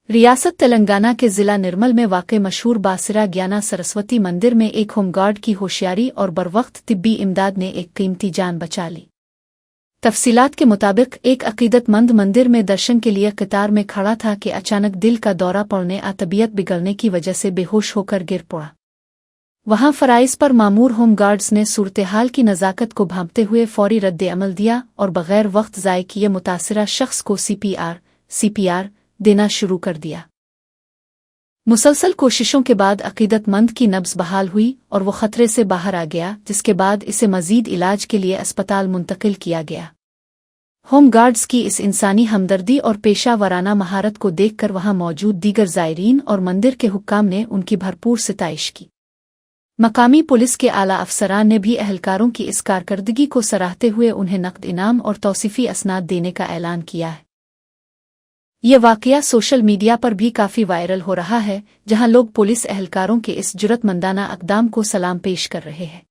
रियासत तेलंगाना के ज़िला निर्मल में वाक़े मशहूर बासिरा ज्ञाना सरस्वती मंदिर में एक होमगार्ड की होशियारी और बरवक्त तिब्बी इमदाद ने एक कीमती जान बचा ली। तफसीलात के मुताबिक एक अकीदतमंद मंदिर में दर्शन के लिए कतार में खड़ा था कि अचानक दिल का दौरा पड़ने और तबीयत बिगड़ने की वजह से बेहोश होकर गिर पड़ा। वहां फराइज पर मामूर होमगार्ड्स ने सूरत-ए-हाल की नज़ाकत को भांपते हुए फौरी रद्द-ए-अमल दिया और बग़ैर वक्त ज़ाय किए मुतासिरा शख्स को सीपीआर देना शुरू कर दिया। मुसलसल कोशिशों के बाद अकीदतमंद की नब्ज़ बहाल हुई और वो ख़तरे से बाहर आ गया, जिसके बाद इसे मज़ीद इलाज के लिए अस्पताल मुंतकिल किया गया। होम गार्ड्स की इस इंसानी हमदर्दी और पेशा वराना महारत को देखकर वहां मौजूद दीगर ज़ायरीन और मंदिर के हुक्काम ने उनकी भरपूर सिताइश की। मकामी पुलिस के आला अफसरान ने भी अहलकारों की इस कारकर्दगी को सराहते हुए उन्हें नक़द इनाम और तौसीफ़ी असनाद देने का ऐलान किया है। ये वाक़या सोशल मीडिया पर भी काफ़ी वायरल हो रहा है, जहां लोग पुलिस अहलकारों के इस जुर्रतमंदाना इक़दाम को सलाम पेश कर रहे हैं।